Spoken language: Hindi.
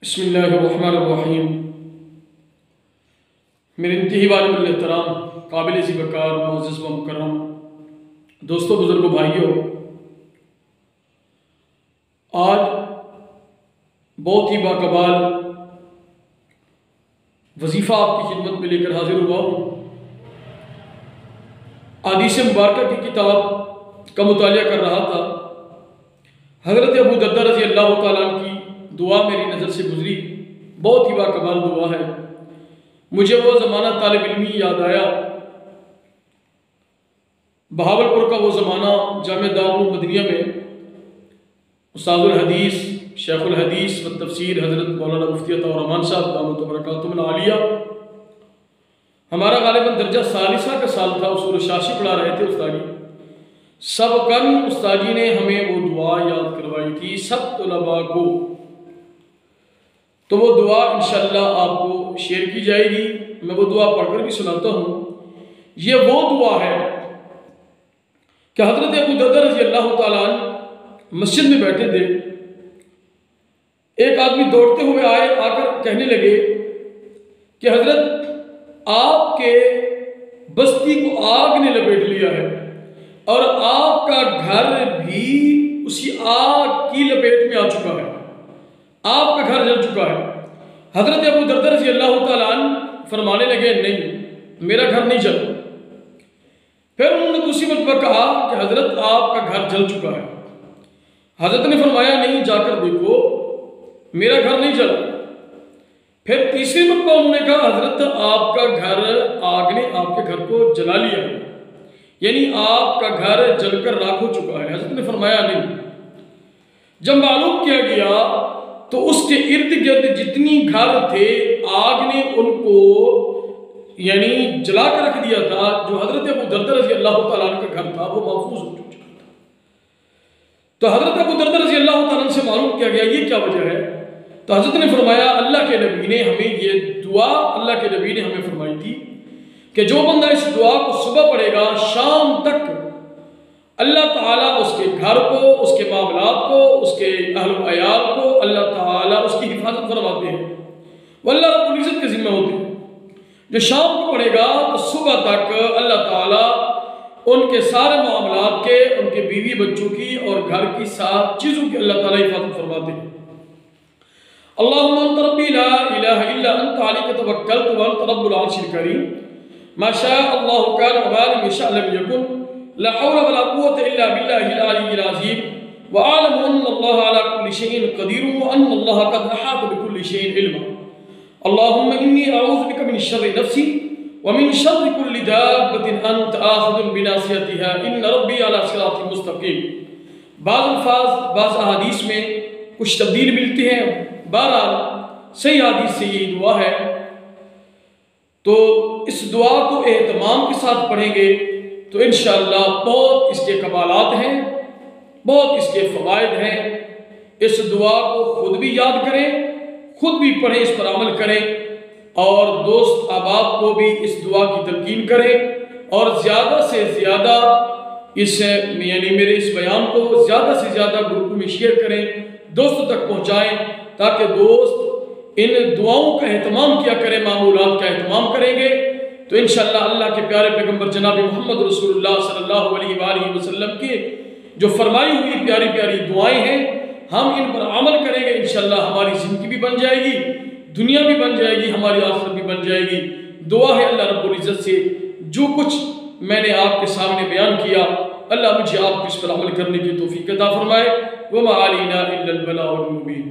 बिस्मिल्लाहिर्रहमानिर्रहीम। मेरे इंतही वालिबुल एहतराम, काबिल ज़ी वक़ार, मुअज़्ज़ज़ व मुकर्रम दोस्तों, बुज़ुर्गों, भाइयों, आज बहुत ही बाकमाल वजीफ़ा आपकी खिदमत में लेकर हाजिर हुआ हूँ। हदीस मुबारक की किताब का मुतालिया कर रहा था। हज़रत अबू दर्दा रज़ी अल्लाह तआला अन्हु की दुआ मेरी नज़र से गुजरी। बहुत ही बाकमाल दुआ है। मुझे वो ज़माना तालिब इल्मी याद आया, बहावलपुर का वो ज़माना, जामिया दारुल मदनिया में उस्तादुल हदीस, शेखुल हदीस व तफसीर हज़रत मौलाना मुफ्ती अता रहमान साहब दामत बरकातुहुल आलिया, हमारा गालिबन दर्जा सालिसा का साल था। उसूल शाशी पढ़ा रहे थे उस्तादी। सब कन उस्तादी ने हमें वो दुआ याद करवाई थी सब तलबा को। तो वो दुआ इंशाअल्लाह आपको शेयर की जाएगी। मैं वो दुआ पढ़कर भी सुनाता हूँ। ये वो दुआ है कि हज़रत अबू दर्दा रज़ी अल्लाह तआला अन्हु मस्जिद में बैठे थे। एक आदमी दौड़ते हुए आए, आकर कहने लगे कि हज़रत, आपके बस्ती को आग ने लपेट लिया है और आपका घर भी उसी आग की लपेट में आ चुका है। आपका घर जल चुका है। हज़रत अबू दर्दा रज़ी अल्लाह तआला अन्हु फरमाने लगे, नहीं, मेरा घर नहीं जला। फिर उन्होंने दूसरी मरतबा कहा कि हज़रत, आपका घर जल चुका है। हज़रत ने फरमाया, नहीं, जाकर देखो, मेरा घर नहीं जला। फिर तीसरी मरतबा उन्होंने कहा, हज़रत, आपका घर, आग ने आपके घर को जला लिया है, यानी आपका घर जलकर राख हो चुका है। हज़रत ने फरमाया, नहीं। जब मालूम किया गया तो उसके इर्द गिर्द जितनी घर थे, आग ने उनको यानी जला कर रख दिया था। जो हज़रत अबू दर्दा रज़ी अल्लाह तआला अन्हु का घर था वो महफूज हो चुका था। तो हज़रत अबू दर्दा रज़ी अल्लाह तआला अन्हु से मालूम किया गया ये क्या वजह है। तो हज़रत ने फरमाया, अल्लाह के नबी ने हमें ये दुआ, अल्लाह के नबी ने हमें फरमाई थी कि जो बंदा इस दुआ को सुबह पढ़ेगा, शाम तक अल्लाह ताला उसके घर को, उसके मामलात को, उसके अहल अयाल को अल्लाह ताला उसकी हिफाजत फरमाते हैं। वो अल्लाह रब्बुल इज़्ज़त के ज़िम्मे होते हैं। जो शाम को पढ़ेगा तो सुबह तक अल्लाह ताला उनके सारे मामलात के, उनके बीवी बच्चों की और घर की सात चीज़ों की अल्लाह ताला हिफाजत फरमाते हैं। अल्लाहुम्मा अंत रब्बी ला इलाहा इल्ला अंत अलैका तवक्कलतु व अंत रब्बुल अर्शिल करीम मा शाअ अल्लाहु कान व मा लम यशअ लम यकुन ला हौला वला कुव्वता इल्ला बिल्लाहिल अलिय्यिल अज़ीम व अअलमु अन्ना अल्लाह अला कुल्लि शैइन क़दीर व अन्ना अल्लाह क़द अहाता बिकुल्लि शैइन इल्मा। अल्लाहुम्मा इन्नी अऊज़ु बिका मिन शर्रि नफ्सी व मिन शर्रि कुल्लि दाब्बतिन अंत आखिज़ुन बिनासियतिहा इन्न रब्बी अला सिरातिन मुस्तक़ीम। बाज़ अल्फाज, बाज़ अहादीस में कुछ तब्दील मिलते हैं। बहरहाल सही हदीस से ये दुआ है। तो इस दुआ को एहतमाम के साथ पढ़ेंगे तो इंशाअल्लाह बहुत इसके कमालात हैं, बहुत इसके फ़वाइद हैं। इस दुआ को खुद भी याद करें, खुद भी पढ़ें, इस पर अमल करें और दोस्त अहबाब को भी इस दुआ की तलकीन करें और ज़्यादा से ज़्यादा इस यानी मेरे इस बयान को ज़्यादा से ज़्यादा ग्रुप में शेयर करें, दोस्तों तक पहुँचाएँ, ताकि दोस्त इन दुआओं का एहतमाम किया करें, मामूलात का एहतमाम करेंगे तो इंशाअल्लाह अल्लाह के प्यारे पैगम्बर जनाब मोहम्मद रसूलुल्लाह सल्लल्लाहु अलैहि वसल्लम की जो फरमाई हुई प्यारी प्यारी दुआएं हैं, हम इन पर अमल करेंगे। इंशाअल्लाह हमारी ज़िंदगी भी बन जाएगी, दुनिया भी बन जाएगी, हमारी आखिरत भी बन जाएगी। दुआ है अल्लाह रब्बुल इज़्ज़त से जो कुछ मैंने आपके सामने बयान किया, अल्लाह मुझे आपको इस पर अमल करने की तौफीक अता फरमाए। वमा अलैना इल्लल बलागुल मुबीन।